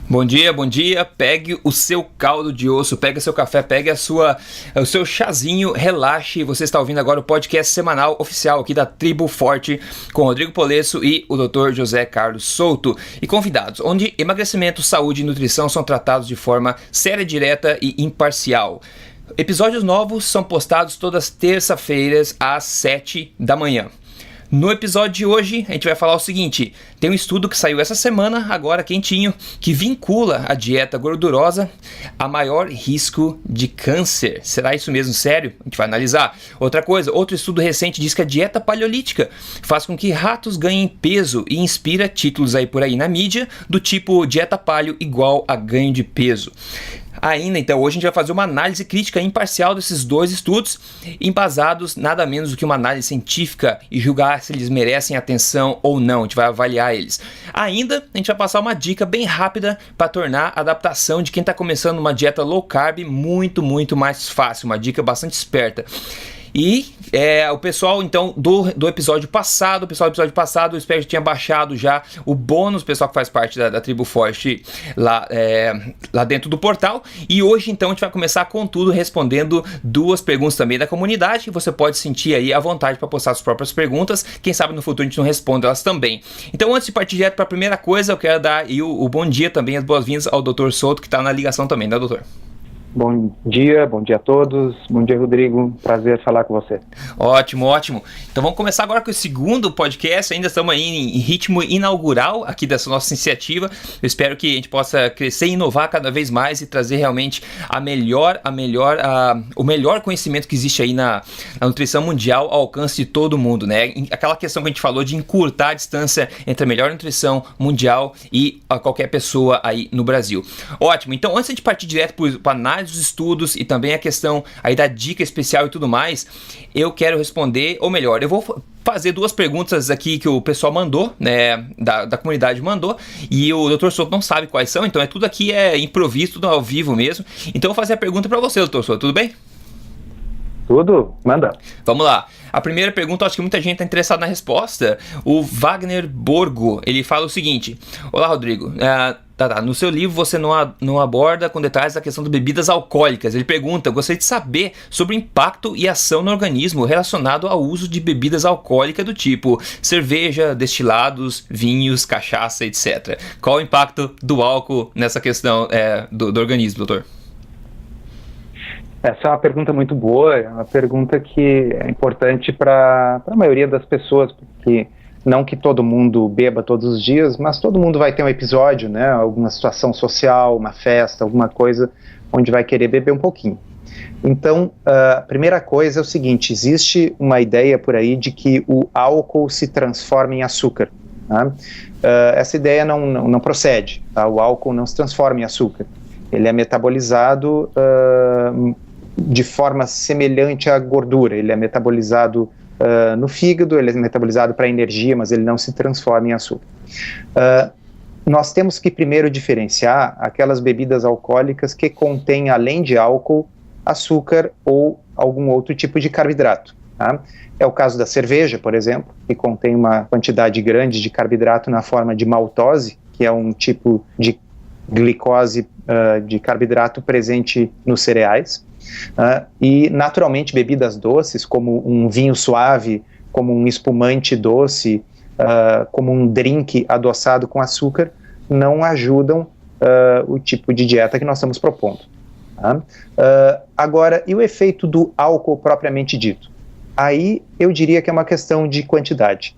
Bom dia, bom dia. Pegue o seu caldo de osso, pegue seu café, pegue o seu chazinho, relaxe. Você está ouvindo agora o podcast semanal oficial aqui da Tribo Forte com Rodrigo Polesso e o Dr. José Carlos Souto e convidados, onde emagrecimento, saúde e nutrição são tratados de forma séria, direta e imparcial. Episódios novos são postados todas terça-feiras às 7 da manhã. No episódio de hoje, a gente vai falar o seguinte: tem um estudo que saiu essa semana, agora quentinho, que vincula a dieta gordurosa a maior risco de câncer. Será isso mesmo sério? A gente vai analisar. Outra coisa, outro estudo recente diz que a dieta paleolítica faz com que ratos ganhem peso e inspira títulos aí por aí na mídia do tipo dieta paleo igual a ganho de peso. Ainda, então, hoje a gente vai fazer uma análise crítica imparcial desses dois estudos, embasados nada menos do que uma análise científica e julgar se eles merecem atenção ou não. A gente vai avaliar eles. Ainda, a gente vai passar uma dica bem rápida para tornar a adaptação de quem está começando uma dieta low carb muito mais fácil. Uma dica bastante esperta. E o pessoal, então, do episódio passado, eu espero que tinha baixado já o bônus, o pessoal que faz parte da Tribo Forte lá dentro do portal. E hoje, então, a gente vai começar com tudo respondendo duas perguntas também da comunidade, que você pode sentir aí à vontade para postar suas próprias perguntas. Quem sabe no futuro a gente não responde elas também. Então, antes de partir direto para a primeira coisa, eu quero dar aí o bom dia também, as boas-vindas ao Dr. Souto, que está na ligação também, né, doutor? Bom dia a todos. Bom dia, Rodrigo. Prazer falar com você. Ótimo. Então vamos começar agora com o segundo podcast. Ainda estamos aí em ritmo inaugural aqui dessa nossa iniciativa. Eu espero que a gente possa crescer e inovar cada vez mais e trazer realmente o melhor conhecimento que existe aí na nutrição mundial ao alcance de todo mundo, né? Aquela questão que a gente falou de encurtar a distância entre a melhor nutrição mundial e qualquer pessoa aí no Brasil. Ótimo. Então, antes de partir direto para a análise dos estudos e também a questão aí da dica especial e tudo mais, eu quero responder, ou melhor, eu vou fazer duas perguntas aqui que o pessoal mandou, né, da comunidade mandou, e o Dr. Souto não sabe quais são, então tudo aqui é improviso, tudo ao vivo mesmo. Então eu vou fazer a pergunta para você, Dr. Souto, tudo bem? Tudo, manda. Vamos lá. A primeira pergunta, acho que muita gente está interessada na resposta. O Wagner Borgo, ele fala o seguinte: olá, Rodrigo, no seu livro você não aborda com detalhes a questão das bebidas alcoólicas. Ele pergunta: gostaria de saber sobre o impacto e ação no organismo relacionado ao uso de bebidas alcoólicas do tipo cerveja, destilados, vinhos, cachaça, etc. Qual o impacto do álcool nessa questão do organismo, doutor? Essa é uma pergunta muito boa, é uma pergunta que é importante para a maioria das pessoas, porque não que todo mundo beba todos os dias, mas todo mundo vai ter um episódio, né, alguma situação social, uma festa, alguma coisa onde vai querer beber um pouquinho. Então, a primeira coisa é o seguinte: existe uma ideia por aí de que o álcool se transforma em açúcar. Tá? Essa ideia não procede, tá? O álcool não se transforma em açúcar. Ele é metabolizado de forma semelhante à gordura. Ele é metabolizado no fígado, ele é metabolizado para energia, mas ele não se transforma em açúcar. Nós temos que primeiro diferenciar aquelas bebidas alcoólicas que contêm, além de álcool, açúcar ou algum outro tipo de carboidrato. Tá? É o caso da cerveja, por exemplo, que contém uma quantidade grande de carboidrato na forma de maltose, que é um tipo de glicose de carboidrato presente nos cereais. E naturalmente bebidas doces, como um vinho suave, como um espumante doce, como um drink adoçado com açúcar, não ajudam o tipo de dieta que nós estamos propondo. Agora, e o efeito do álcool propriamente dito? Aí eu diria que é uma questão de quantidade.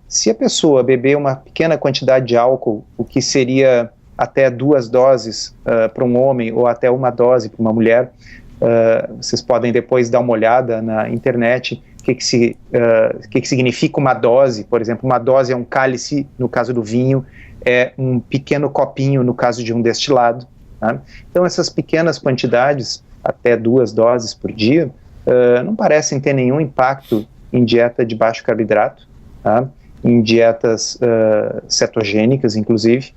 Se a pessoa beber uma pequena quantidade de álcool, o que seria até 2 doses para um homem ou até 1 dose para uma mulher, vocês podem depois dar uma olhada na internet o que significa uma dose. Por exemplo, uma dose é um cálice, no caso do vinho, é um pequeno copinho, no caso de um destilado. Tá? Então essas pequenas quantidades, até 2 doses por dia, não parecem ter nenhum impacto em dieta de baixo carboidrato, tá? Em dietas cetogênicas, inclusive.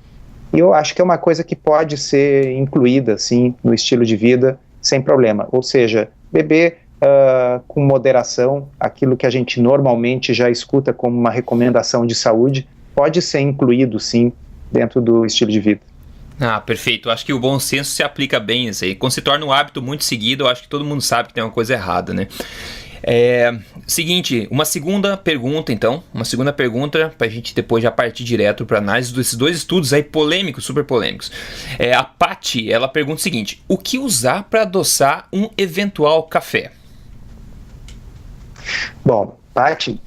E eu acho que é uma coisa que pode ser incluída, assim, no estilo de vida, sem problema. Ou seja, beber com moderação, aquilo que a gente normalmente já escuta como uma recomendação de saúde, pode ser incluído, sim, dentro do estilo de vida. Ah, perfeito. Acho que o bom senso se aplica bem isso aí. Quando se torna um hábito muito seguido, eu acho que todo mundo sabe que tem uma coisa errada, né? Seguinte, uma segunda pergunta pra gente depois já partir direto pra análise desses dois estudos aí polêmicos, super polêmicos. A Paty, ela pergunta o seguinte: o que usar para adoçar um eventual café? Bom, Paty,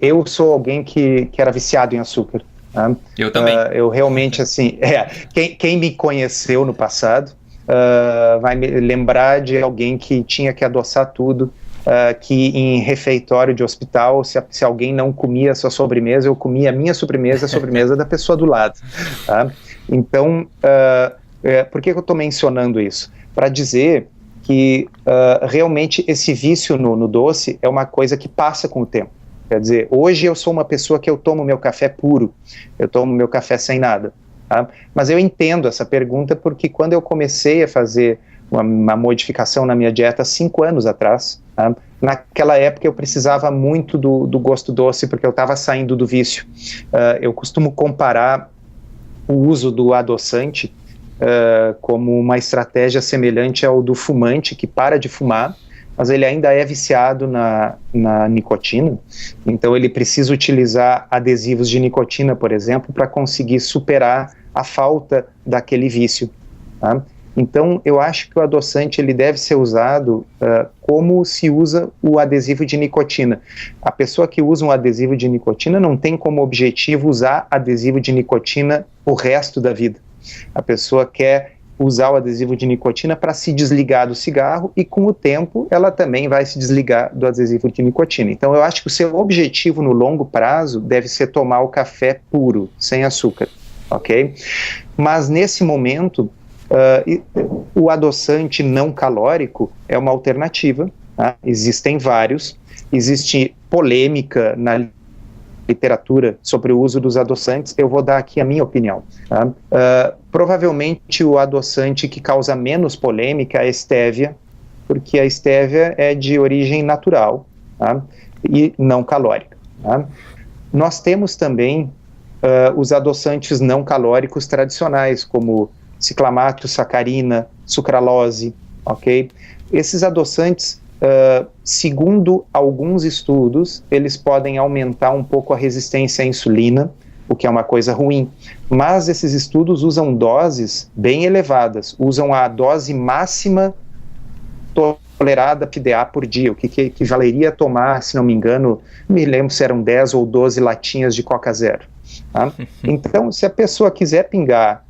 eu sou alguém que era viciado em açúcar. Tá? Eu também. Eu realmente, assim, quem me conheceu no passado vai me lembrar de alguém que tinha que adoçar tudo, que em refeitório de hospital, se alguém não comia a sua sobremesa, eu comia a minha sobremesa, a sobremesa da pessoa do lado. Tá? Então, por que eu estou mencionando isso? Para dizer que realmente esse vício no doce é uma coisa que passa com o tempo. Quer dizer, hoje eu sou uma pessoa que eu tomo meu café puro, eu tomo meu café sem nada. Tá? Mas eu entendo essa pergunta porque quando eu comecei a fazer uma modificação na minha dieta 5 anos atrás, tá? Naquela época eu precisava muito do gosto doce porque eu estava saindo do vício. Eu costumo comparar o uso do adoçante como uma estratégia semelhante ao do fumante que para de fumar, mas ele ainda é viciado na nicotina, então ele precisa utilizar adesivos de nicotina, por exemplo, para conseguir superar a falta daquele vício. Tá? Então, eu acho que o adoçante ele deve ser usado como se usa o adesivo de nicotina. A pessoa que usa um adesivo de nicotina não tem como objetivo usar adesivo de nicotina o resto da vida. A pessoa quer usar o adesivo de nicotina para se desligar do cigarro e com o tempo ela também vai se desligar do adesivo de nicotina. Então eu acho que o seu objetivo no longo prazo deve ser tomar o café puro, sem açúcar, ok? Mas nesse momento o adoçante não calórico é uma alternativa, tá? Existem vários, existe polêmica na literatura sobre o uso dos adoçantes, eu vou dar aqui a minha opinião. Tá? Provavelmente o adoçante que causa menos polêmica é a estévia, porque a estévia é de origem natural, tá? E não calórica. Tá? Nós temos também os adoçantes não calóricos tradicionais, como ciclamato, sacarina, sucralose, ok? Esses adoçantes, segundo alguns estudos, eles podem aumentar um pouco a resistência à insulina, o que é uma coisa ruim. Mas esses estudos usam doses bem elevadas, usam a dose máxima tolerada PDA por dia, o que equivaleria a tomar, se não me engano, não me lembro se eram 10 ou 12 latinhas de Coca Zero. Tá? Então, se a pessoa quiser pingar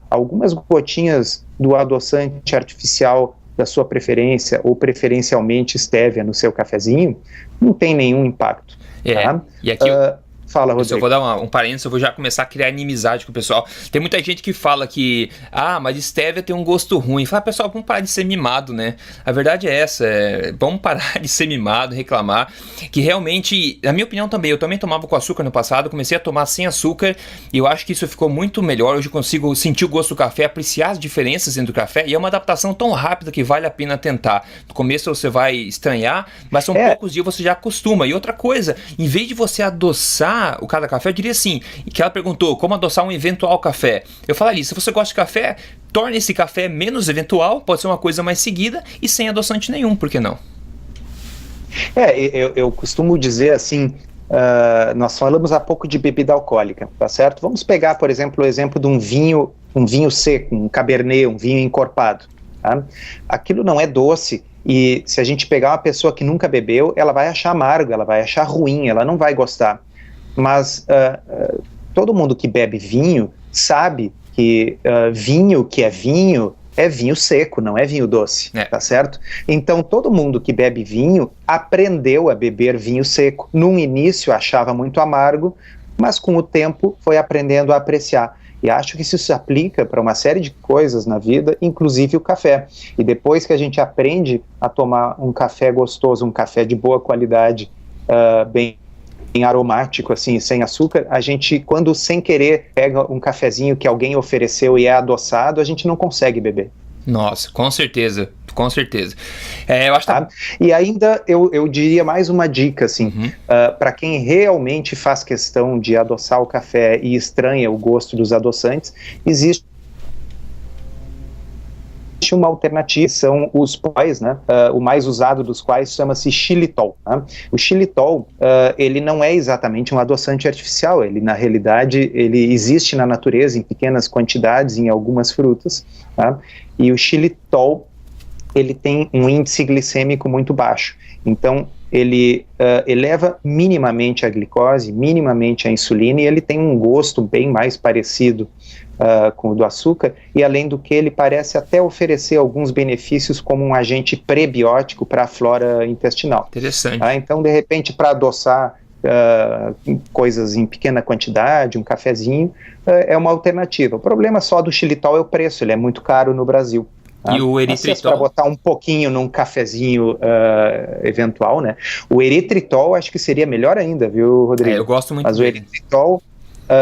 algumas gotinhas do adoçante artificial da sua preferência, ou preferencialmente stevia no seu cafezinho, não tem nenhum impacto. Tá? E aqui fala, Rodrigo. Eu vou dar um parênteses, eu vou já começar a criar inimizade com o pessoal. Tem muita gente que fala que, mas stevia tem um gosto ruim. Fala, pessoal, vamos parar de ser mimado, né? A verdade é essa, vamos parar de ser mimado, reclamar, que realmente, na minha opinião também, eu também tomava com açúcar no passado, comecei a tomar sem açúcar, e eu acho que isso ficou muito melhor. Hoje eu consigo sentir o gosto do café, apreciar as diferenças entre o café, e é uma adaptação tão rápida que vale a pena tentar. No começo você vai estranhar, mas são poucos dias você já acostuma. E outra coisa, em vez de você adoçar o cada café, eu diria assim, que ela perguntou como adoçar um eventual café. Eu falaria, se você gosta de café, torne esse café menos eventual, pode ser uma coisa mais seguida e sem adoçante nenhum, por que não? Eu costumo dizer assim, nós falamos há pouco de bebida alcoólica, tá certo? Vamos pegar, por exemplo, o exemplo de um vinho seco, um cabernet, um vinho encorpado. Tá? Aquilo não é doce, e se a gente pegar uma pessoa que nunca bebeu, ela vai achar amargo, ela vai achar ruim, ela não vai gostar. Mas todo mundo que bebe vinho sabe que vinho que é vinho seco, não é vinho doce, tá certo? Então todo mundo que bebe vinho aprendeu a beber vinho seco. No início achava muito amargo, mas com o tempo foi aprendendo a apreciar. E acho que isso se aplica para uma série de coisas na vida, inclusive o café. E depois que a gente aprende a tomar um café gostoso, um café de boa qualidade, bem aromático, assim, sem açúcar, a gente, quando sem querer pega um cafezinho que alguém ofereceu e é adoçado, a gente não consegue beber. Nossa, com certeza, com certeza. Eu acho tá? E ainda eu diria mais uma dica, assim, para quem realmente faz questão de adoçar o café e estranha o gosto dos adoçantes, existe uma alternativa, são os póis, né? O mais usado dos quais chama-se xilitol. Né? O xilitol, ele não é exatamente um adoçante artificial, ele na realidade ele existe na natureza em pequenas quantidades em algumas frutas, tá? E o xilitol, ele tem um índice glicêmico muito baixo, então ele eleva minimamente a glicose, minimamente a insulina, e ele tem um gosto bem mais parecido com o do açúcar, e além do que ele parece até oferecer alguns benefícios como um agente prebiótico para a flora intestinal. Interessante. Então, de repente, para adoçar coisas em pequena quantidade, um cafezinho, é uma alternativa. O problema só do xilitol é o preço, ele é muito caro no Brasil. E o eritritol? Para botar um pouquinho num cafezinho eventual, né? O eritritol acho que seria melhor ainda, viu, Rodrigo? Eu gosto muito Mas dele. O eritritol,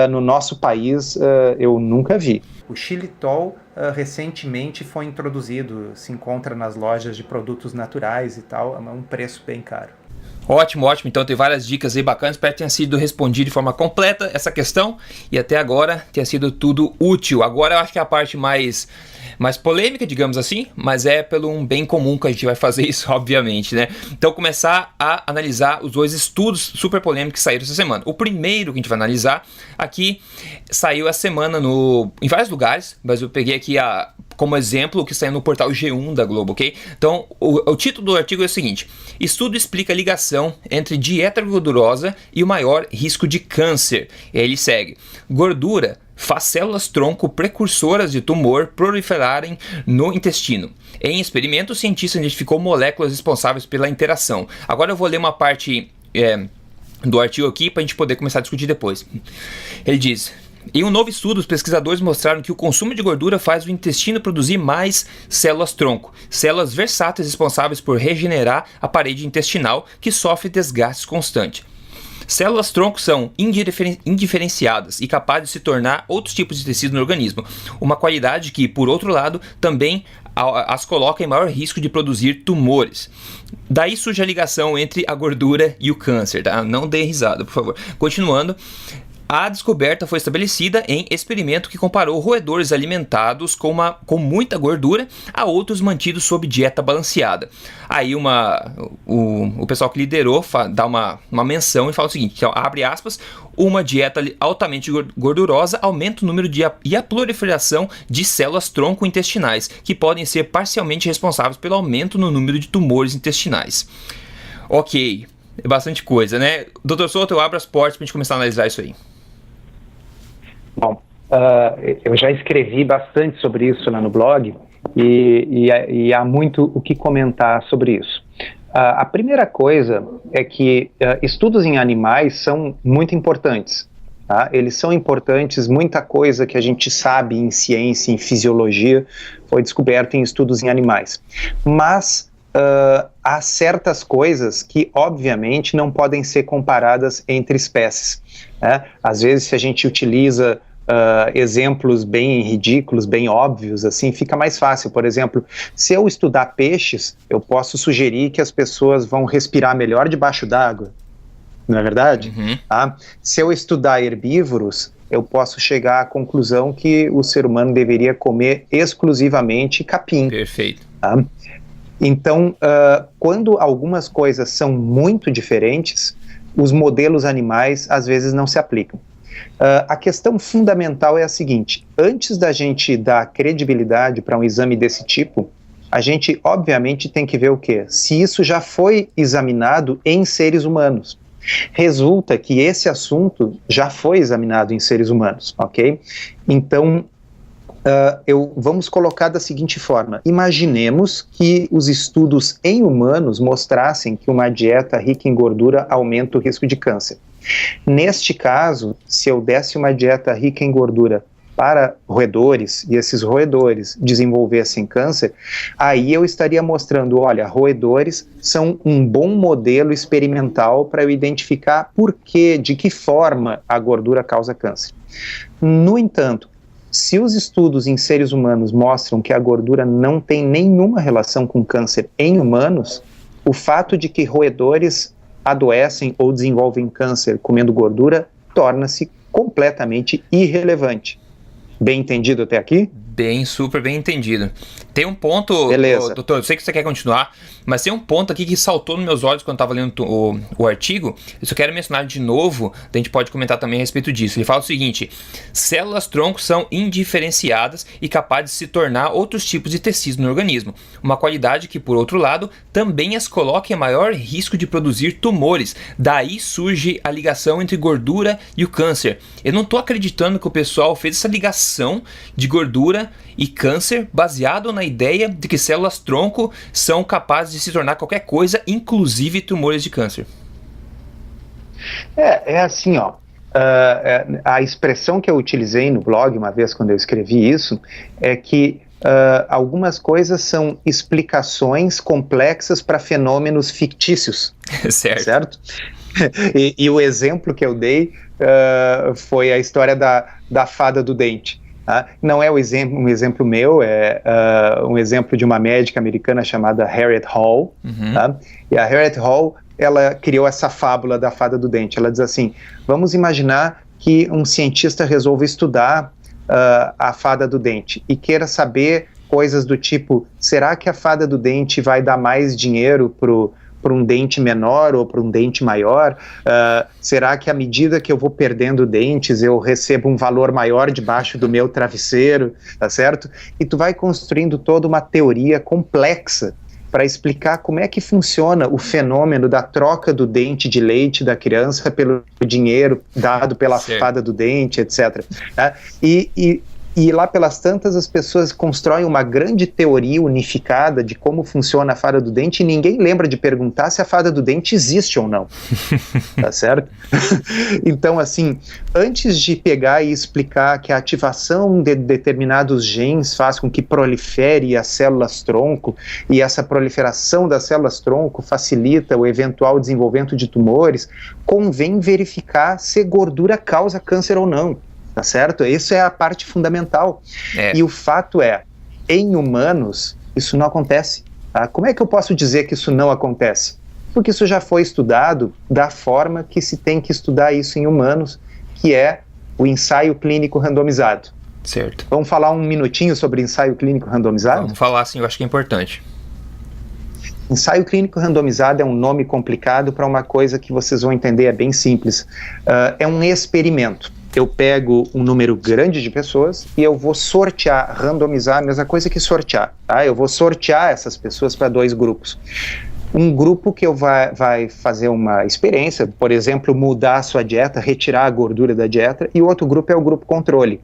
no nosso país, eu nunca vi. O xilitol recentemente foi introduzido, se encontra nas lojas de produtos naturais e tal, é um preço bem caro. Ótimo, ótimo. Então tem várias dicas aí bacanas. Espero que tenha sido respondido de forma completa essa questão e até agora tenha sido tudo útil. Agora eu acho que é a parte mais polêmica, digamos assim, mas é pelo um bem comum que a gente vai fazer isso, obviamente, né? Então começar a analisar os dois estudos super polêmicos que saíram essa semana. O primeiro que a gente vai analisar aqui saiu essa semana em vários lugares, mas eu peguei aqui como exemplo o que saiu no portal G1 da Globo, ok? Então o título do artigo é o seguinte: estudo explica a ligação entre dieta gordurosa e o maior risco de câncer. E aí ele segue: gordura faz células-tronco precursoras de tumor proliferarem no intestino. Em experimento, o cientista identificou moléculas responsáveis pela interação. Agora eu vou ler uma parte do artigo aqui para a gente poder começar a discutir depois. Ele diz: em um novo estudo, os pesquisadores mostraram que o consumo de gordura faz o intestino produzir mais células-tronco, células versáteis responsáveis por regenerar a parede intestinal que sofre desgaste constante. Células-tronco são indiferenciadas e capazes de se tornar outros tipos de tecido no organismo, uma qualidade que, por outro lado, também as coloca em maior risco de produzir tumores. Daí surge a ligação entre a gordura e o câncer, tá? Não dê risada, por favor. Continuando, a descoberta foi estabelecida em experimento que comparou roedores alimentados com muita gordura a outros mantidos sob dieta balanceada. Aí o pessoal que liderou dá uma menção e fala o seguinte, então, abre aspas: uma dieta altamente gordurosa aumenta o número e a proliferação de células-tronco intestinais, que podem ser parcialmente responsáveis pelo aumento no número de tumores intestinais. Ok, é bastante coisa, né? Dr. Souto, eu abro as portas para a gente começar a analisar isso aí. Bom, eu já escrevi bastante sobre isso lá no blog e há muito o que comentar sobre isso. A primeira coisa é que estudos em animais são muito importantes. Tá? Eles são importantes, muita coisa que a gente sabe em ciência, em fisiologia, foi descoberta em estudos em animais. Mas há certas coisas que, obviamente, não podem ser comparadas entre espécies. Né? Às vezes, se a gente utiliza exemplos bem ridículos, bem óbvios, assim, fica mais fácil. Por exemplo, se eu estudar peixes, eu posso sugerir que as pessoas vão respirar melhor debaixo d'água, não é verdade? Uhum. Tá? Se eu estudar herbívoros, eu posso chegar à conclusão que o ser humano deveria comer exclusivamente capim. Perfeito. Tá? Então, quando algumas coisas são muito diferentes, os modelos animais às vezes não se aplicam. A questão fundamental é a seguinte: antes da gente dar credibilidade para um exame desse tipo, a gente obviamente tem que ver o quê? Se isso já foi examinado em seres humanos. Resulta que esse assunto já foi examinado em seres humanos, ok? Então, vamos colocar da seguinte forma: imaginemos que os estudos em humanos mostrassem que uma dieta rica em gordura aumenta o risco de câncer. Neste caso, se eu desse uma dieta rica em gordura para roedores e esses roedores desenvolvessem câncer, aí eu estaria mostrando, olha, roedores são um bom modelo experimental para eu identificar de que forma a gordura causa câncer. No entanto, se os estudos em seres humanos mostram que a gordura não tem nenhuma relação com câncer em humanos, o fato de que roedores adoecem ou desenvolvem câncer comendo gordura torna-se completamente irrelevante. Bem entendido até aqui? Super bem entendido. Tem um ponto, doutor, eu sei que você quer continuar, mas tem um ponto aqui que saltou nos meus olhos quando eu estava lendo o artigo. Eu só quero mencionar de novo, a gente pode comentar também a respeito disso. Ele fala o seguinte: células-tronco são indiferenciadas e capazes de se tornar outros tipos de tecidos no organismo. Uma qualidade que, por outro lado, também as coloca em maior risco de produzir tumores. Daí surge a ligação entre gordura e o câncer. Eu não estou acreditando que o pessoal fez essa ligação de gordura e câncer baseado na ideia de que células-tronco são capazes de se tornar qualquer coisa, inclusive tumores de câncer. É assim, ó. A expressão que eu utilizei no blog uma vez quando eu escrevi isso é que algumas coisas são explicações complexas para fenômenos fictícios. Certo? E o exemplo que eu dei foi a história da fada do dente. Não é um exemplo meu, é um exemplo de uma médica americana chamada Harriet Hall. E a Harriet Hall, ela criou essa fábula da fada do dente. Ela diz assim: vamos imaginar que um cientista resolve estudar a fada do dente e queira saber coisas do tipo: será que a fada do dente vai dar mais dinheiro para um dente menor ou para um dente maior? Será que à medida que eu vou perdendo dentes eu recebo um valor maior debaixo do meu travesseiro, tá certo? E tu vai construindo toda uma teoria complexa para explicar como é que funciona o fenômeno da troca do dente de leite da criança pelo dinheiro dado pela fada do dente, etc. E lá pelas tantas as pessoas constroem uma grande teoria unificada de como funciona a fada do dente e ninguém lembra de perguntar se a fada do dente existe ou não. Tá certo? Então, assim, antes de pegar e explicar que a ativação de determinados genes faz com que prolifere as células-tronco e essa proliferação das células-tronco facilita o eventual desenvolvimento de tumores, convém verificar se gordura causa câncer ou não. Tá certo? Isso é a parte fundamental. E o fato é, em humanos, isso não acontece. Tá? Como é que eu posso dizer que isso não acontece? Porque isso já foi estudado da forma que se tem que estudar isso em humanos, que é o ensaio clínico randomizado. Certo. Vamos falar um minutinho sobre ensaio clínico randomizado? Vamos falar, sim, eu acho que é importante. Ensaio clínico randomizado é um nome complicado para uma coisa que vocês vão entender, é bem simples. É um experimento. Eu pego um número grande de pessoas e eu vou sortear, randomizar, a mesma coisa que sortear, tá? Eu vou sortear essas pessoas para dois grupos. Um grupo que vai fazer uma experiência, por exemplo, mudar a sua dieta, retirar a gordura da dieta, e o outro grupo é o grupo controle.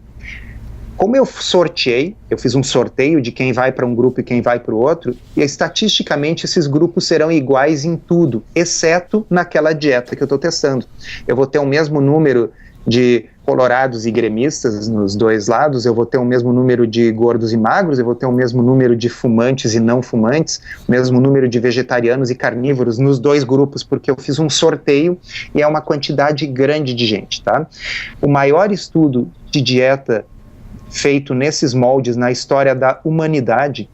Como eu sorteei, eu fiz um sorteio de quem vai para um grupo e quem vai para o outro, e estatisticamente esses grupos serão iguais em tudo, exceto naquela dieta que eu estou testando. Eu vou ter o mesmo número de colorados e gremistas nos dois lados, eu vou ter o mesmo número de gordos e magros, eu vou ter o mesmo número de fumantes e não fumantes, o mesmo número de vegetarianos e carnívoros nos dois grupos, porque eu fiz um sorteio e é uma quantidade grande de gente, tá? O maior estudo de dieta feito nesses moldes na história da humanidade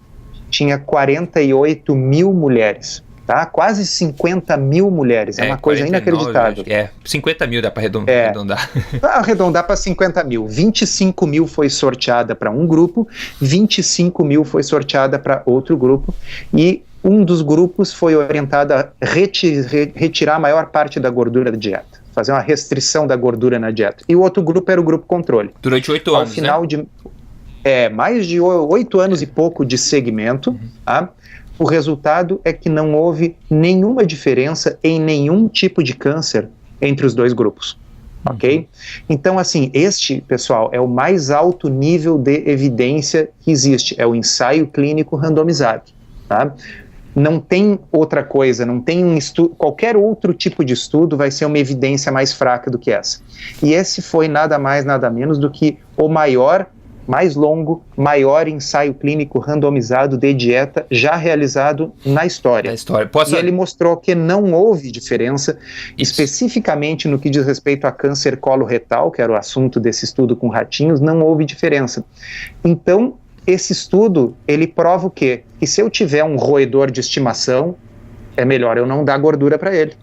tinha 48 mil mulheres. Tá? Quase 50 mil mulheres, é uma coisa 49, inacreditável. 50 mil dá para arredondar. Arredondar para 50 mil. 25 mil foi sorteada para um grupo, 25 mil foi sorteada para outro grupo, e um dos grupos foi orientado a retirar a maior parte da gordura da dieta, fazer uma restrição da gordura na dieta. E o outro grupo era o grupo controle. Durante 8 anos, ao final, né? Mais de 8 anos e pouco de segmento, tá? O resultado é que não houve nenhuma diferença em nenhum tipo de câncer entre os dois grupos, ok? Então, assim, pessoal, é o mais alto nível de evidência que existe, é o ensaio clínico randomizado, tá? Não tem outra coisa, não tem um estudo, qualquer outro tipo de estudo vai ser uma evidência mais fraca do que essa. E esse foi nada mais, nada menos do que o maior mais longo, maior ensaio clínico randomizado de dieta já realizado na história. E ele mostrou que não houve diferença, especificamente no que diz respeito a câncer coloretal, que era o assunto desse estudo com ratinhos, não houve diferença. Então, esse estudo, ele prova o quê? Que se eu tiver um roedor de estimação, é melhor eu não dar gordura para ele.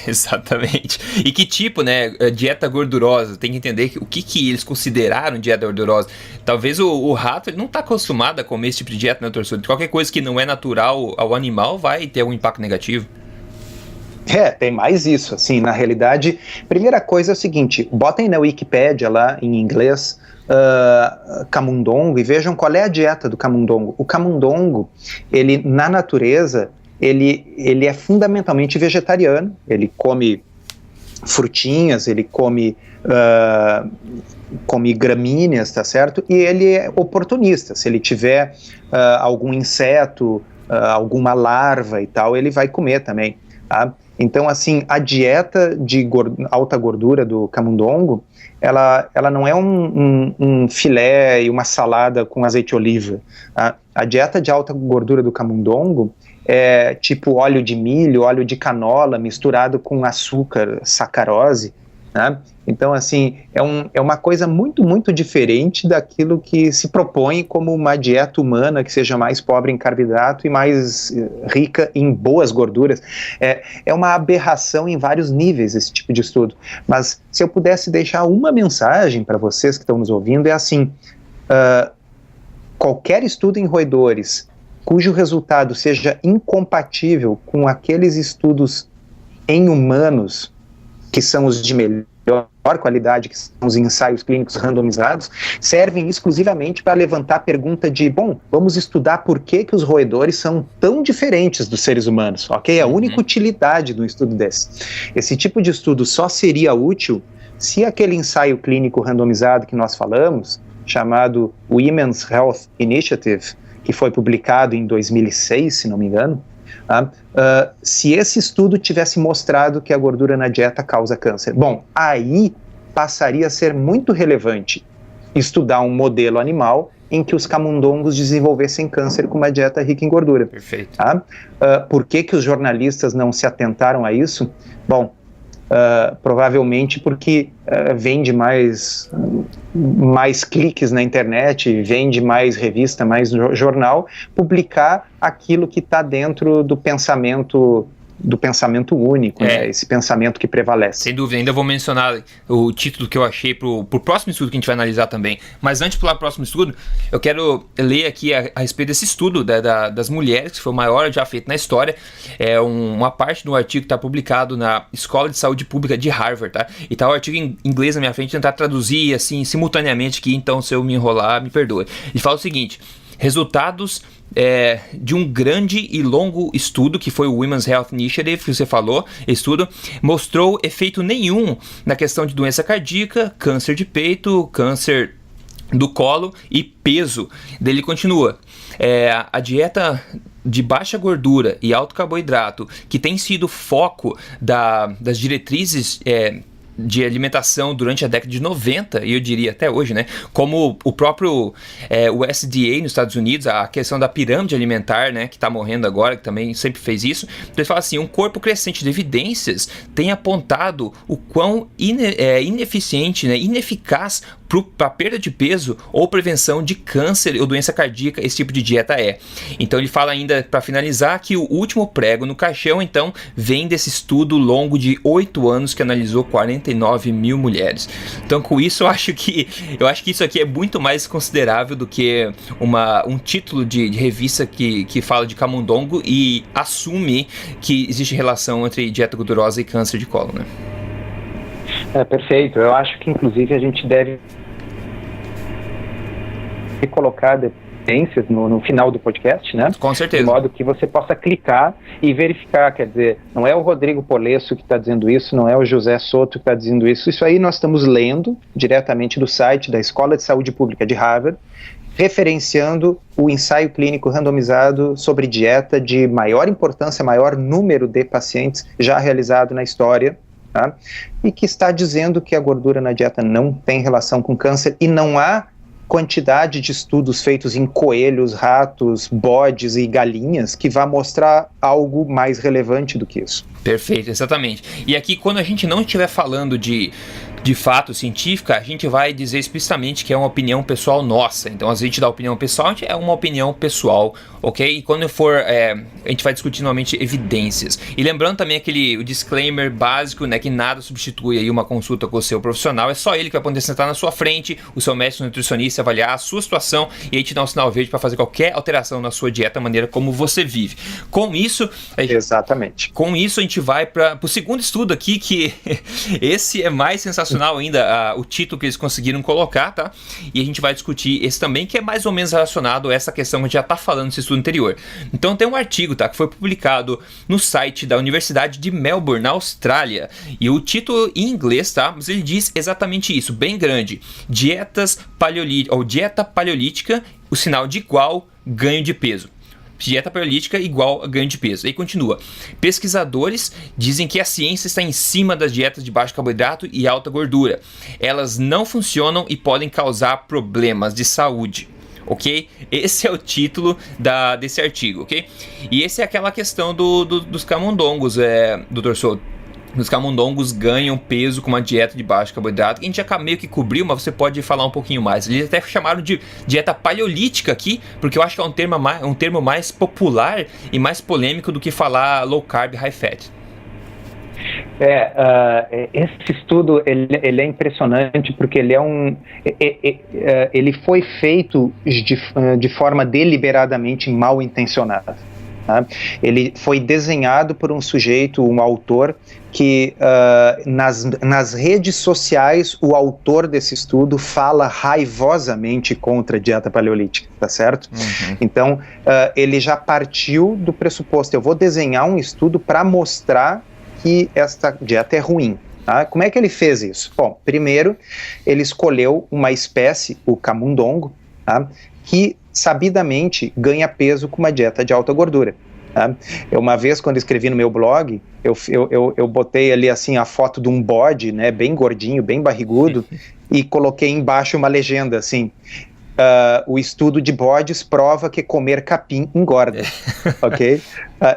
Exatamente. E que tipo, né, dieta gordurosa, tem que entender o que eles consideraram dieta gordurosa. Talvez o rato ele não está acostumado a comer esse tipo de dieta, né, torcedor? Qualquer coisa que não é natural ao animal vai ter um impacto negativo. Tem mais isso, assim, na realidade, primeira coisa é o seguinte, botem na Wikipédia lá em inglês, camundongo, e vejam qual é a dieta do camundongo. O camundongo, ele na natureza, ele é fundamentalmente vegetariano, ele come frutinhas, ele come gramíneas, tá certo? E ele é oportunista, se ele tiver algum inseto, alguma larva e tal, ele vai comer também, tá? Então, assim, a dieta de alta gordura do camundongo, ela não é um filé e uma salada com azeite de oliva, tá? A dieta de alta gordura do camundongo é tipo óleo de milho, óleo de canola misturado com açúcar, sacarose, né? Então, assim, é uma coisa muito, muito diferente daquilo que se propõe como uma dieta humana que seja mais pobre em carboidrato e mais rica em boas gorduras. É uma aberração em vários níveis esse tipo de estudo. Mas se eu pudesse deixar uma mensagem para vocês que estão nos ouvindo, é assim, qualquer estudo em roedores cujo resultado seja incompatível com aqueles estudos em humanos, que são os de melhor qualidade, que são os ensaios clínicos randomizados, servem exclusivamente para levantar a pergunta de, vamos estudar por que os roedores são tão diferentes dos seres humanos, ok? A única utilidade do estudo desse. Esse tipo de estudo só seria útil se aquele ensaio clínico randomizado que nós falamos, chamado Women's Health Initiative, que foi publicado em 2006, se não me engano, se esse estudo tivesse mostrado que a gordura na dieta causa câncer. Aí passaria a ser muito relevante estudar um modelo animal em que os camundongos desenvolvessem câncer com uma dieta rica em gordura. Perfeito. Por que os jornalistas não se atentaram a isso? Provavelmente porque vende mais cliques na internet, vende mais revista, mais jornal, publicar aquilo que está dentro do pensamento único, né? Esse pensamento que prevalece. Sem dúvida, ainda vou mencionar o título que eu achei pro próximo estudo que a gente vai analisar também, mas antes de pular pro próximo estudo, eu quero ler aqui a respeito desse estudo das mulheres, que foi o maior já feito na história, uma parte do artigo que está publicado na Escola de Saúde Pública de Harvard, tá? E tá o artigo em inglês na minha frente, tentar traduzir assim, simultaneamente aqui, então se eu me enrolar, me perdoe. Ele fala o seguinte: resultados de um grande e longo estudo, que foi o Women's Health Initiative, que você falou, estudo, mostrou efeito nenhum na questão de doença cardíaca, câncer de peito, câncer do colo e peso. Daí ele continua, a dieta de baixa gordura e alto carboidrato, que tem sido foco das diretrizes de alimentação durante a década de 90, e eu diria até hoje, né? Como o próprio o SDA nos Estados Unidos, a questão da pirâmide alimentar, né? Que está morrendo agora, que também sempre fez isso. Então ele fala assim, um corpo crescente de evidências tem apontado o quão ineficiente, né, ineficaz para perda de peso ou prevenção de câncer ou doença cardíaca esse tipo de dieta é. Então ele fala ainda, para finalizar, que o último prego no caixão, então, vem desse estudo longo de 8 anos que analisou 49 mil mulheres. Então com isso eu acho que isso aqui é muito mais considerável do que um título de revista que fala de camundongo e assume que existe relação entre dieta gordurosa e câncer de colo, né? Perfeito. Eu acho que inclusive a gente deve colocar evidências no final do podcast, né? Com certeza. De modo que você possa clicar e verificar, quer dizer, não é o Rodrigo Polesso que está dizendo isso, não é o José Soto que está dizendo isso aí nós estamos lendo diretamente do site da Escola de Saúde Pública de Harvard, referenciando o ensaio clínico randomizado sobre dieta de maior importância, maior número de pacientes já realizado na história, tá? E que está dizendo que a gordura na dieta não tem relação com câncer e não há quantidade de estudos feitos em coelhos, ratos, bodes e galinhas que vai mostrar algo mais relevante do que isso. Perfeito, exatamente. E aqui, quando a gente não estiver falando de fato científica, a gente vai dizer explicitamente que é uma opinião pessoal nossa. Então, a gente dá opinião pessoal, é uma opinião pessoal, ok? E quando for, a gente vai discutir novamente evidências. E lembrando também o disclaimer básico, né, que nada substitui aí uma consulta com o seu profissional. É só ele que vai poder sentar na sua frente, o seu médico nutricionista, avaliar a sua situação e aí te dar um sinal verde para fazer qualquer alteração na sua dieta, a maneira como você vive. Com isso, Exatamente. Com isso, a gente vai para o segundo estudo aqui, que esse é mais sensacional ainda, o título que eles conseguiram colocar, tá? E a gente vai discutir esse também, que é mais ou menos relacionado a essa questão que a gente já tá falando nesse estudo anterior. Então tem um artigo, tá, que foi publicado no site da Universidade de Melbourne, na Austrália, e o título em inglês, tá? Mas ele diz exatamente isso, bem grande: dieta paleolítica, o sinal de igual ganho de peso. Dieta paleolítica igual a ganho de peso. Aí continua. Pesquisadores dizem que a ciência está em cima das dietas de baixo carboidrato e alta gordura. Elas não funcionam e podem causar problemas de saúde. Ok? Esse é o título desse artigo, ok? E esse é aquela questão dos camundongos, Dr. Souto. Os camundongos ganham peso com uma dieta de baixo carboidrato, que a gente já meio que cobriu, mas você pode falar um pouquinho mais. Eles até chamaram de dieta paleolítica aqui, porque eu acho que é um termo mais popular e mais polêmico do que falar low carb, high fat. Esse estudo ele é impressionante porque ele foi feito de forma deliberadamente mal intencionada. Tá? Ele foi desenhado por um sujeito, um autor, que nas redes sociais o autor desse estudo fala raivosamente contra a dieta paleolítica, tá certo? Uhum. Então, ele já partiu do pressuposto: eu vou desenhar um estudo para mostrar que esta dieta é ruim. Tá? Como é que ele fez isso? Bom, primeiro, ele escolheu uma espécie, o camundongo, tá? Que sabidamente ganha peso com uma dieta de alta gordura. Tá? Uma vez, quando escrevi no meu blog, eu botei ali assim a foto de um bode, né, bem gordinho, bem barrigudo, e coloquei embaixo uma legenda assim: o estudo de bodes prova que comer capim engorda. Ok?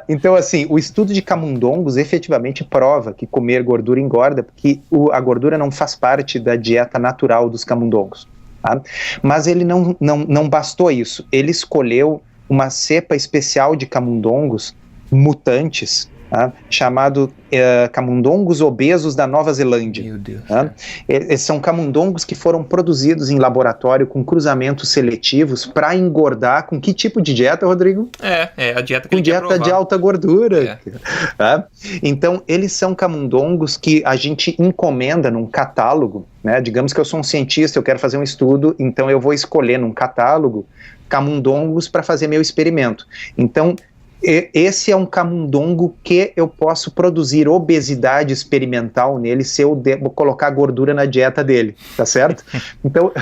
Então, assim, o estudo de camundongos efetivamente prova que comer gordura engorda, porque a gordura não faz parte da dieta natural dos camundongos. Tá? Mas ele não bastou isso. Ele escolheu uma cepa especial de camundongos mutantes, tá? Chamado camundongos obesos da Nova Zelândia. Meu Deus. Tá? São camundongos que foram produzidos em laboratório com cruzamentos seletivos para engordar com que tipo de dieta, Rodrigo? A dieta que com dieta de alta gordura. Tá? Então, eles são camundongos que a gente encomenda num catálogo, né? Digamos que eu sou um cientista, eu quero fazer um estudo, então eu vou escolher num catálogo camundongos para fazer meu experimento. Então, esse é um camundongo que eu posso produzir obesidade experimental nele se eu colocar gordura na dieta dele, tá certo? Então,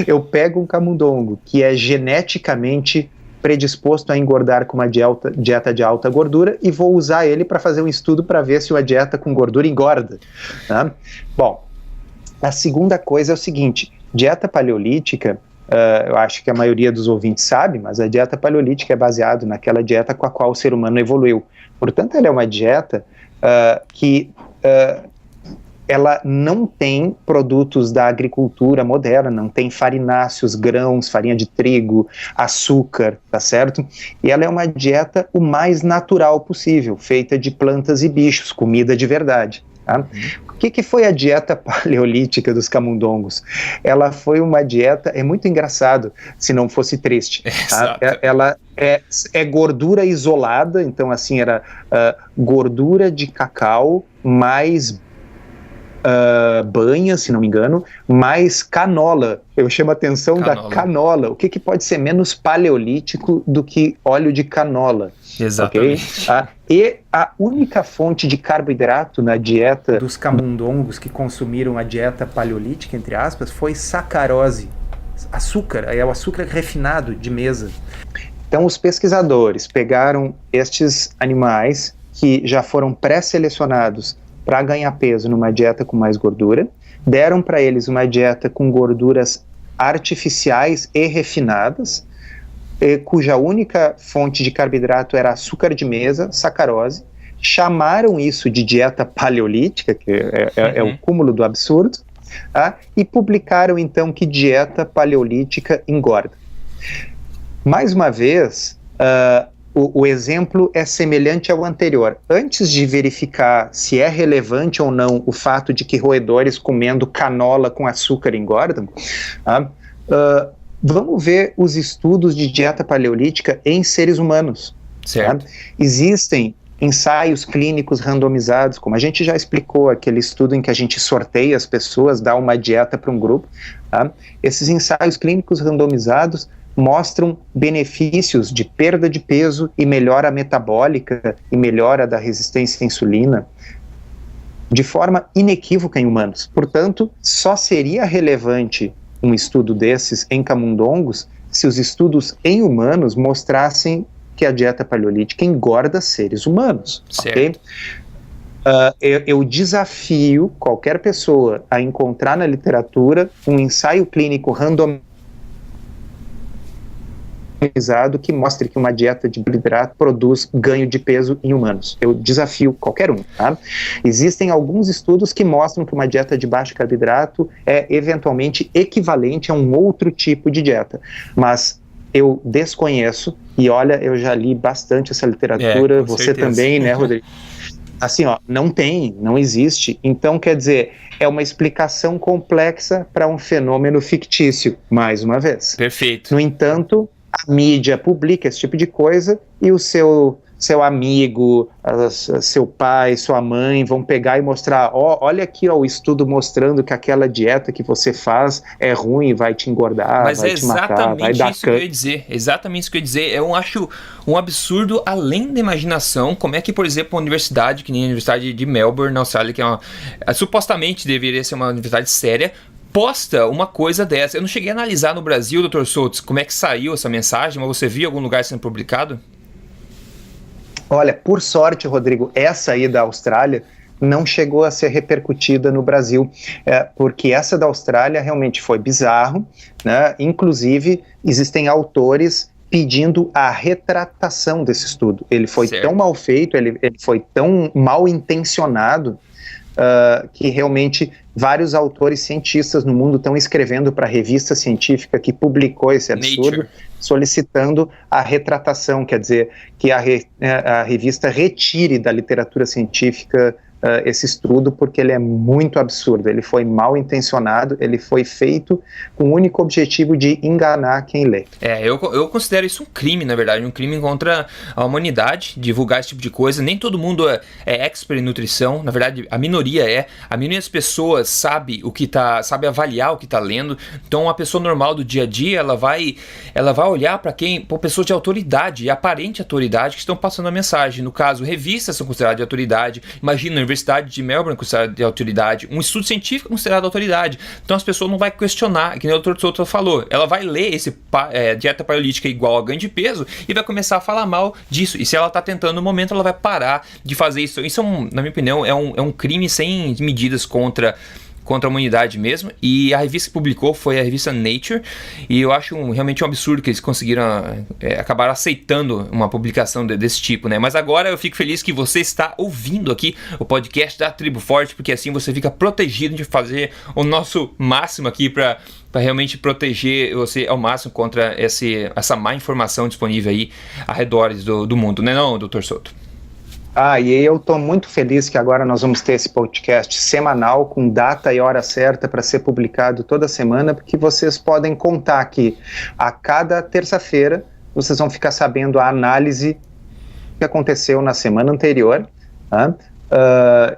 eu pego um camundongo que é geneticamente predisposto a engordar com uma dieta de alta gordura e vou usar ele para fazer um estudo para ver se uma dieta com gordura engorda. Tá? Bom, a segunda coisa é o seguinte: dieta paleolítica, eu acho que a maioria dos ouvintes sabe, mas a dieta paleolítica é baseada naquela dieta com a qual o ser humano evoluiu. Portanto, ela é uma dieta que ela não tem produtos da agricultura moderna, não tem farináceos, grãos, farinha de trigo, açúcar, tá certo? E ela é uma dieta o mais natural possível, feita de plantas e bichos, comida de verdade. Tá? O que foi a dieta paleolítica dos camundongos? Ela foi uma dieta, é muito engraçado se não fosse triste, tá? Ela é gordura isolada, então assim era gordura de cacau mais banha, se não me engano, mais canola. Eu chamo a atenção da canola. O que pode ser menos paleolítico do que óleo de canola? Exatamente. Okay? E a única fonte de carboidrato na dieta dos camundongos que consumiram a dieta paleolítica, entre aspas, foi sacarose. Açúcar, é o açúcar refinado de mesa. Então os pesquisadores pegaram estes animais que já foram pré-selecionados para ganhar peso numa dieta com mais gordura, deram para eles uma dieta com gorduras artificiais e refinadas, cuja única fonte de carboidrato era açúcar de mesa, sacarose. Chamaram isso de dieta paleolítica, que é o cúmulo do absurdo, e publicaram então que dieta paleolítica engorda. Mais uma vez, o exemplo é semelhante ao anterior. Antes de verificar se é relevante ou não o fato de que roedores comendo canola com açúcar engordam, vamos ver os estudos de dieta paleolítica em seres humanos. Certo. Existem ensaios clínicos randomizados, como a gente já explicou, aquele estudo em que a gente sorteia as pessoas, dá uma dieta para um grupo. Esses ensaios clínicos randomizados mostram benefícios de perda de peso e melhora metabólica e melhora da resistência à insulina de forma inequívoca em humanos. Portanto, só seria relevante um estudo desses em camundongos se os estudos em humanos mostrassem que a dieta paleolítica engorda seres humanos. Certo. Okay? Eu desafio qualquer pessoa a encontrar na literatura um ensaio clínico randomizado que mostre que uma dieta de carboidrato produz ganho de peso em humanos. Eu desafio qualquer um. Tá? Existem alguns estudos que mostram que uma dieta de baixo carboidrato é eventualmente equivalente a um outro tipo de dieta, mas eu desconheço, e olha, eu já li bastante essa literatura, você certeza. Também, né, Rodrigo? Assim, não existe. Então, quer dizer, é uma explicação complexa para um fenômeno fictício, mais uma vez. Perfeito. No entanto, a mídia publica esse tipo de coisa e o seu amigo, seu pai, sua mãe vão pegar e mostrar, olha aqui o estudo mostrando que aquela dieta que você faz é ruim, vai te engordar, mas vai te matar, vai dar isso que eu ia dizer, exatamente isso que eu ia dizer. Eu acho um absurdo além da imaginação, como é que, por exemplo, uma universidade, que nem a Universidade de Melbourne, na Austrália, que supostamente deveria ser uma universidade séria, posta uma coisa dessa. Eu não cheguei a analisar no Brasil, Dr. Soutos, como é que saiu essa mensagem, mas você viu em algum lugar sendo publicado? Olha, por sorte, Rodrigo, essa aí da Austrália não chegou a ser repercutida no Brasil, porque essa da Austrália realmente foi bizarro, né? Inclusive, existem autores pedindo a retratação desse estudo. Ele foi tão mal feito, ele foi tão mal intencionado, que realmente vários autores cientistas no mundo estão escrevendo para a revista científica que publicou esse absurdo, Nature, solicitando a retratação, quer dizer, que a revista retire da literatura científica esse estudo, porque ele é muito absurdo, ele foi mal intencionado, ele foi feito com o único objetivo de enganar quem lê. Eu considero isso um crime, na verdade, um crime contra a humanidade, divulgar esse tipo de coisa. Nem todo mundo é expert em nutrição, na verdade a minoria das pessoas sabe avaliar o que está lendo. Então uma pessoa normal do dia a dia, ela vai olhar para pessoas de autoridade e aparente autoridade que estão passando a mensagem. No caso, revistas são consideradas de autoridade. Imagina, Universidade de Melbourne considerada de autoridade, um estudo científico considerado autoridade. Então as pessoas não vão questionar, que nem o Dr. Souto falou, ela vai ler esse dieta paleolítica igual a ganho de peso e vai começar a falar mal disso. E se ela está tentando no momento, ela vai parar de fazer isso. Isso, na minha opinião, é um crime sem medidas contra a humanidade mesmo, e a revista que publicou foi a revista Nature, e eu acho realmente um absurdo que eles conseguiram acabar aceitando uma publicação desse tipo, né? Mas agora eu fico feliz que você está ouvindo aqui o podcast da Tribo Forte, porque assim você fica protegido de fazer o nosso máximo aqui para realmente proteger você ao máximo contra essa má informação disponível aí ao redor do mundo, né não, Dr. Souto? E eu estou muito feliz que agora nós vamos ter esse podcast semanal com data e hora certa para ser publicado toda semana, porque vocês podem contar que a cada terça-feira vocês vão ficar sabendo a análise que aconteceu na semana anterior, tá?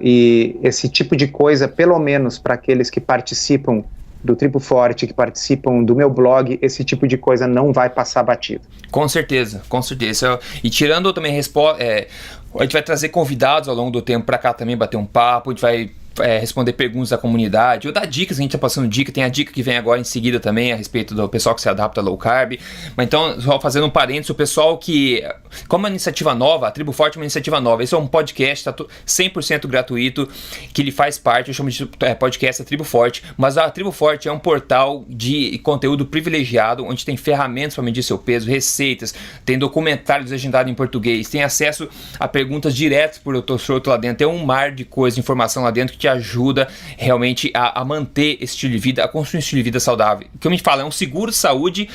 E esse tipo de coisa, pelo menos para aqueles que participam do Tribo Forte, que participam do meu blog, esse tipo de coisa não vai passar batido. Com certeza, com certeza. E tirando também a gente vai trazer convidados ao longo do tempo para cá também bater um papo, a gente vai responder perguntas da comunidade, ou dar dicas, a gente tá passando dica, tem a dica que vem agora em seguida também, a respeito do pessoal que se adapta a low carb. Mas então, só fazendo um parênteses, o pessoal que, como é uma iniciativa nova, a Tribo Forte é uma iniciativa nova, esse é um podcast, tá 100% gratuito, que ele faz parte, eu chamo de podcast da Tribo Forte, mas a Tribo Forte é um portal de conteúdo privilegiado, onde tem ferramentas para medir seu peso, receitas, tem documentários legendados em português, tem acesso a perguntas diretas por Dr. Souto lá dentro, tem um mar de coisa, de informação lá dentro que te ajuda realmente a manter esse estilo de vida, a construir um estilo de vida saudável. O que eu me falo, é um seguro de saúde,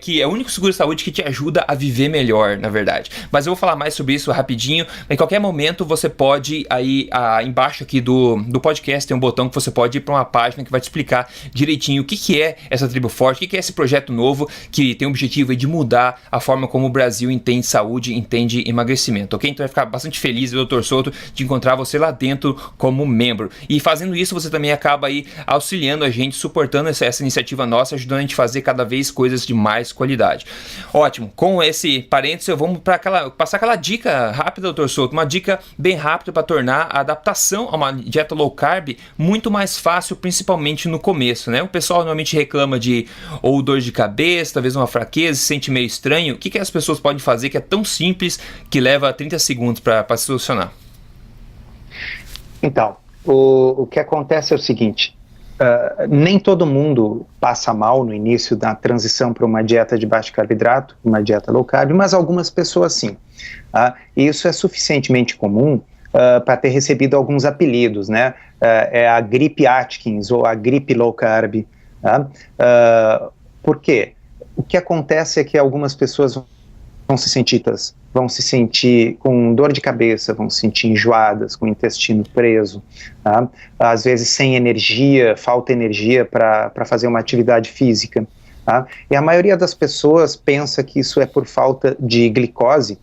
que é o único seguro de saúde que te ajuda a viver melhor, na verdade. Mas eu vou falar mais sobre isso rapidinho. Em qualquer momento você pode, aí embaixo aqui do podcast, tem um botão que você pode ir para uma página que vai te explicar direitinho o que é essa Tribo Forte, o que é esse projeto novo que tem o objetivo de mudar a forma como o Brasil entende saúde, entende emagrecimento, ok? Então vai ficar bastante feliz, Dr. Souto, de encontrar você lá dentro como membro. E fazendo isso, você também acaba aí auxiliando a gente, suportando essa iniciativa nossa, ajudando a gente a fazer cada vez coisas de mais qualidade. Ótimo, com esse parênteses, vamos passar aquela dica rápida, Dr. Souto, uma dica bem rápida para tornar a adaptação a uma dieta low carb muito mais fácil, principalmente no começo, né? O pessoal normalmente reclama de ou dor de cabeça, talvez uma fraqueza, se sente meio estranho. O que as pessoas podem fazer que é tão simples que leva 30 segundos para se solucionar? Então, o que acontece é o seguinte, nem todo mundo passa mal no início da transição para uma dieta de baixo carboidrato, uma dieta low carb, mas algumas pessoas sim. E isso é suficientemente comum para ter recebido alguns apelidos, né? É a gripe Atkins ou a gripe low carb. Por quê? O que acontece é que algumas pessoas vão se sentir com dor de cabeça, vão se sentir enjoadas, com o intestino preso, às vezes sem energia, falta energia para fazer uma atividade física. E a maioria das pessoas pensa que isso é por falta de glicose,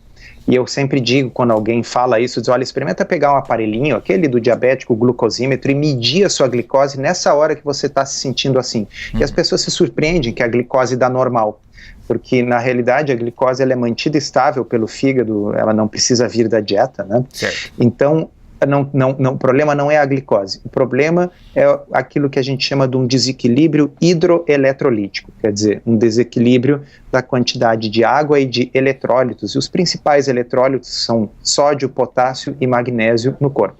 e eu sempre digo, quando alguém fala isso, diz, olha, experimenta pegar um aparelhinho, aquele do diabético, o glucosímetro, e medir a sua glicose nessa hora que você está se sentindo assim. E as pessoas se surpreendem que a glicose dá normal, porque na realidade a glicose ela é mantida estável pelo fígado, ela não precisa vir da dieta, né? Certo. Então, o problema não é a glicose, o problema é aquilo que a gente chama de um desequilíbrio hidroeletrolítico, quer dizer, um desequilíbrio da quantidade de água e de eletrólitos, e os principais eletrólitos são sódio, potássio e magnésio no corpo.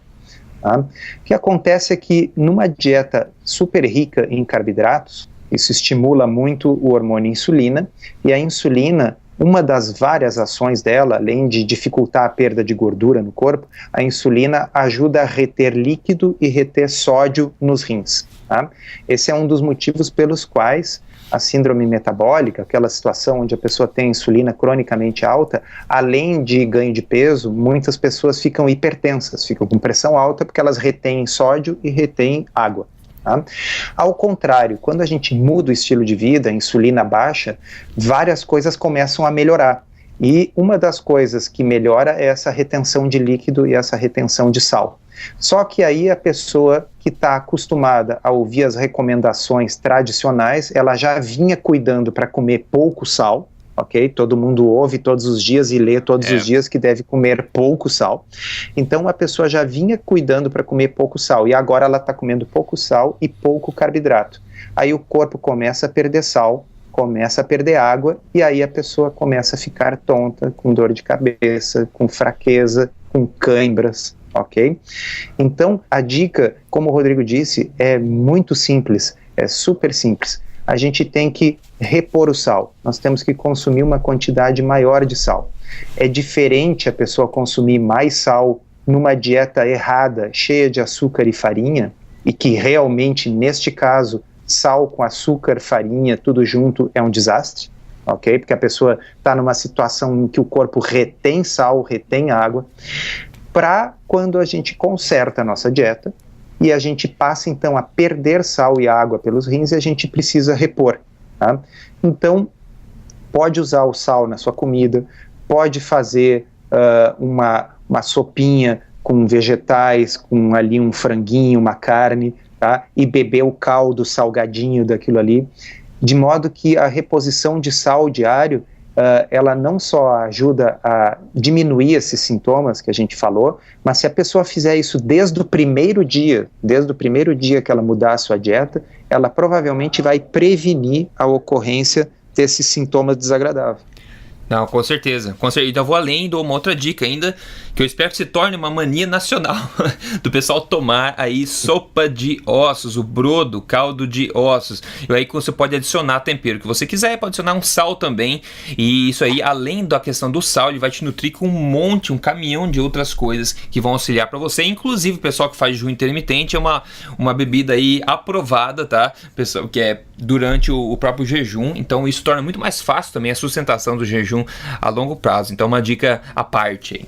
O que acontece é que numa dieta super rica em carboidratos, isso estimula muito o hormônio insulina, e a insulina, uma das várias ações dela, além de dificultar a perda de gordura no corpo, a insulina ajuda a reter líquido e reter sódio nos rins. Esse é um dos motivos pelos quais a síndrome metabólica, aquela situação onde a pessoa tem insulina cronicamente alta, além de ganho de peso, muitas pessoas ficam hipertensas, ficam com pressão alta porque elas retêm sódio e retêm água. Ao contrário, quando a gente muda o estilo de vida, a insulina baixa, várias coisas começam a melhorar. E uma das coisas que melhora é essa retenção de líquido e essa retenção de sal. Só que aí a pessoa que está acostumada a ouvir as recomendações tradicionais, ela já vinha cuidando para comer pouco sal, ok? Todo mundo ouve todos os dias e lê todos os dias que deve comer pouco sal. Então a pessoa já vinha cuidando para comer pouco sal e agora ela está comendo pouco sal e pouco carboidrato. Aí o corpo começa a perder sal, começa a perder água e aí a pessoa começa a ficar tonta, com dor de cabeça, com fraqueza, com cãibras, ok? Então a dica, como o Rodrigo disse, é muito simples, é super simples. A gente tem que repor o sal, nós temos que consumir uma quantidade maior de sal. É diferente a pessoa consumir mais sal numa dieta errada, cheia de açúcar e farinha, e que realmente, neste caso, sal com açúcar, farinha, tudo junto é um desastre, ok? Porque a pessoa está numa situação em que o corpo retém sal, retém água, para quando a gente conserta a nossa dieta, e a gente passa então a perder sal e água pelos rins e a gente precisa repor. Então, pode usar o sal na sua comida, pode fazer uma sopinha com vegetais, com ali um franguinho, uma carne, e beber o caldo salgadinho daquilo ali, de modo que a reposição de sal diário ela não só ajuda a diminuir esses sintomas que a gente falou, mas se a pessoa fizer isso desde o primeiro dia que ela mudar a sua dieta, ela provavelmente vai prevenir a ocorrência desses sintomas desagradáveis. Não, com certeza. Então eu vou além, dou uma outra dica ainda, que eu espero que se torne uma mania nacional do pessoal tomar aí sopa de ossos, o brodo, caldo de ossos. E aí você pode adicionar tempero que você quiser, pode adicionar um sal também. E isso aí, além da questão do sal, ele vai te nutrir com um caminhão de outras coisas que vão auxiliar para você. Inclusive, o pessoal que faz jejum intermitente é uma bebida aí aprovada, tá? Pessoal que é durante o próprio jejum. Então isso torna muito mais fácil também a sustentação do jejum a longo prazo. Então uma dica à parte aí.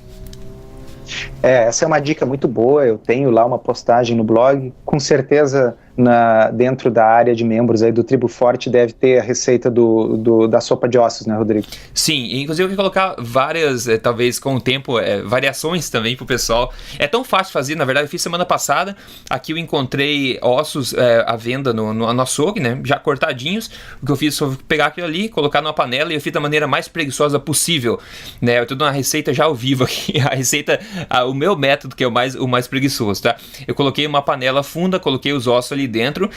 Essa é uma dica muito boa, eu tenho lá uma postagem no blog, com certeza dentro da área de membros aí do Tribo Forte deve ter a receita da sopa de ossos, né, Rodrigo? Sim, inclusive eu quero colocar várias, talvez com o tempo, variações também pro pessoal. É tão fácil fazer, na verdade eu fiz semana passada, aqui eu encontrei ossos à venda no açougue, né, já cortadinhos. O que eu fiz foi pegar aquilo ali, colocar numa panela e eu fiz da maneira mais preguiçosa possível, né, eu tô dando uma receita já ao vivo aqui, a receita, o meu método que é o mais preguiçoso, tá? Eu coloquei uma panela funda, coloquei os ossos ali dentro,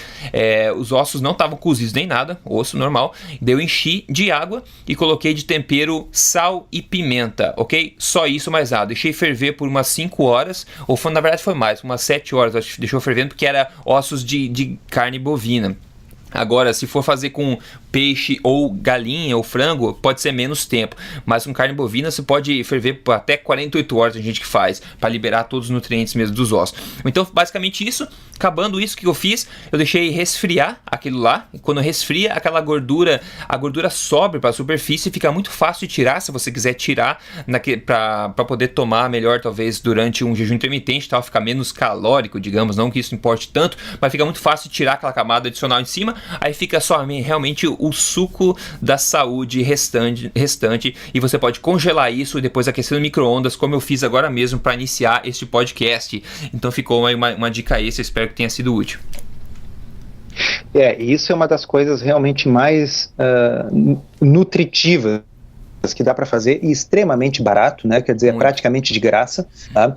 os ossos não estavam cozidos nem nada, osso normal, daí eu enchi de água e coloquei de tempero sal e pimenta, ok? Só isso, mais nada. Deixei ferver por umas 5 horas, ou na verdade foi mais, umas 7 horas, acho que deixou fervendo porque era ossos de carne bovina. Agora, se for fazer com peixe ou galinha ou frango, pode ser menos tempo. Mas com carne bovina, você pode ferver por até 48 horas, tem gente que faz, para liberar todos os nutrientes mesmo dos ossos. Então, basicamente isso. Acabando isso, que eu fiz? Eu deixei resfriar aquilo lá. E quando resfria, a gordura sobe para a superfície e fica muito fácil de tirar, se você quiser tirar para poder tomar melhor, talvez, durante um jejum intermitente, tal, ficar menos calórico, digamos, não que isso importe tanto, mas fica muito fácil de tirar aquela camada adicional em cima. Aí fica só realmente o suco da saúde restante e você pode congelar isso e depois aquecer no micro-ondas, como eu fiz agora mesmo para iniciar este podcast. Então ficou uma dica extra, espero que tenha sido útil. Isso é uma das coisas realmente mais nutritivas que dá para fazer e extremamente barato, né? Quer dizer, é praticamente de graça, tá?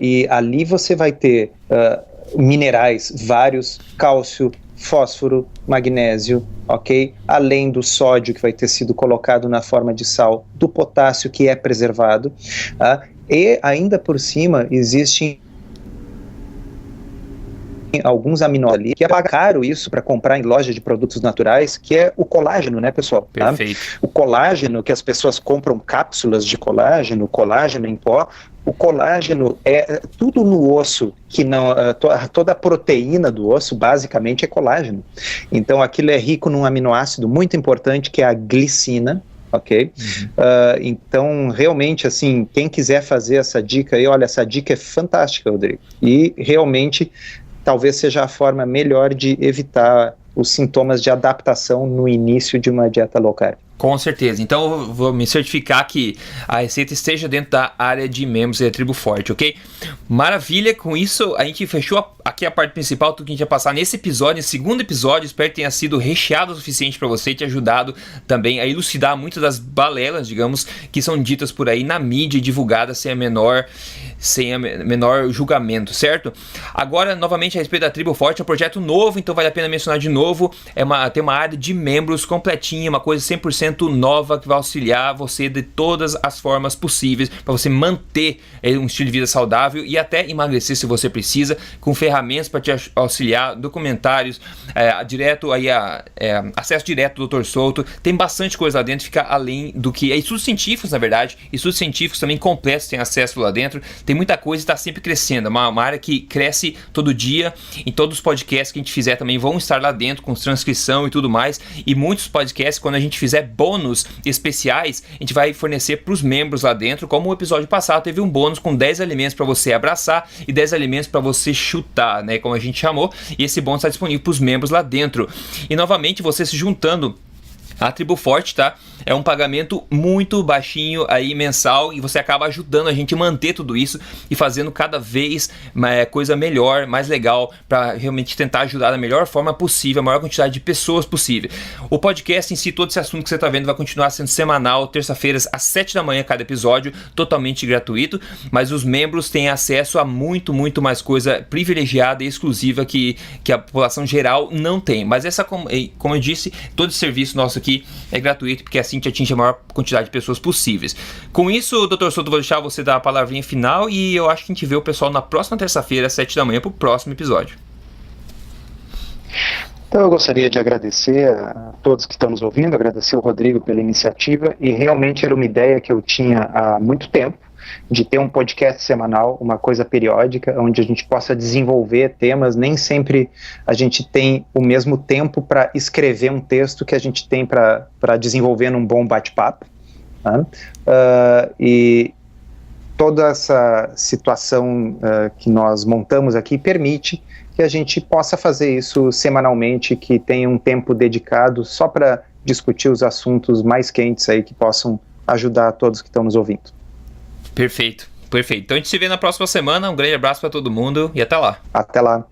E ali você vai ter minerais vários, cálcio, fósforo, magnésio, ok? Além do sódio que vai ter sido colocado na forma de sal, do potássio que é preservado, e ainda por cima existem alguns aminoácidos ali, que é caro isso para comprar em loja de produtos naturais, que é o colágeno, né, pessoal? Perfeito. Tá? O colágeno, que as pessoas compram cápsulas de colágeno em pó, o colágeno é tudo no osso, que não, toda a proteína do osso basicamente é colágeno. Então aquilo é rico num aminoácido muito importante que é a glicina, ok? Então realmente assim, quem quiser fazer essa dica aí, olha, essa dica é fantástica, Rodrigo, e realmente talvez seja a forma melhor de evitar os sintomas de adaptação no início de uma dieta low carb. Com certeza. Então eu vou me certificar que a receita esteja dentro da área de membros da Tribo Forte, ok? Maravilha, com isso a gente fechou aqui a parte principal, tudo que a gente ia passar nesse episódio, nesse segundo episódio. Espero que tenha sido recheado o suficiente para você e te ajudado também a elucidar muitas das balelas, digamos, que são ditas por aí na mídia e divulgadas sem a menor julgamento, certo? Agora, novamente, a respeito da Tribo Forte, é um projeto novo, então vale a pena mencionar de novo. Tem uma área de membros completinha, uma coisa 100% nova que vai auxiliar você de todas as formas possíveis para você manter um estilo de vida saudável e até emagrecer se você precisa, com ferramentas para te auxiliar, documentários, acesso direto do Dr. Souto. Tem bastante coisa lá dentro, fica além do que estudos científicos, na verdade, estudos científicos também completos, tem acesso lá dentro. Tem muita coisa e está sempre crescendo, é uma área que cresce todo dia. Em todos os podcasts que a gente fizer também vão estar lá dentro com transcrição e tudo mais, e muitos podcasts, quando a gente fizer bônus especiais, a gente vai fornecer para os membros lá dentro, como o episódio passado teve um bônus com 10 alimentos para você abraçar e 10 alimentos para você chutar, né, como a gente chamou, e esse bônus está disponível para os membros lá dentro. E novamente, você se juntando A Tribo Forte, tá? É um pagamento muito baixinho aí mensal e você acaba ajudando a gente a manter tudo isso e fazendo cada vez coisa melhor, mais legal, para realmente tentar ajudar da melhor forma possível, a maior quantidade de pessoas possível. O podcast em si, todo esse assunto que você tá vendo vai continuar sendo semanal, terça-feiras às 7 da manhã cada episódio, totalmente gratuito, mas os membros têm acesso a muito mais coisa privilegiada e exclusiva que a população geral não tem. Mas essa, como eu disse, todo esse serviço nosso aqui é gratuito, porque assim te atinge a maior quantidade de pessoas possíveis. Com isso, Dr. Souto, vou deixar você dar a palavrinha final e eu acho que a gente vê o pessoal na próxima terça-feira, às 7 da manhã, pro próximo episódio. Então eu gostaria de agradecer a todos que estão nos ouvindo, agradecer o Rodrigo pela iniciativa, e realmente era uma ideia que eu tinha há muito tempo, de ter um podcast semanal, uma coisa periódica, onde a gente possa desenvolver temas. Nem sempre a gente tem o mesmo tempo para escrever um texto que a gente tem para desenvolver num bom bate-papo, né? E toda essa situação que nós montamos aqui permite que a gente possa fazer isso semanalmente, que tenha um tempo dedicado só para discutir os assuntos mais quentes aí que possam ajudar a todos que estão nos ouvindo. Perfeito. Então a gente se vê na próxima semana. Um grande abraço para todo mundo e até lá. Até lá.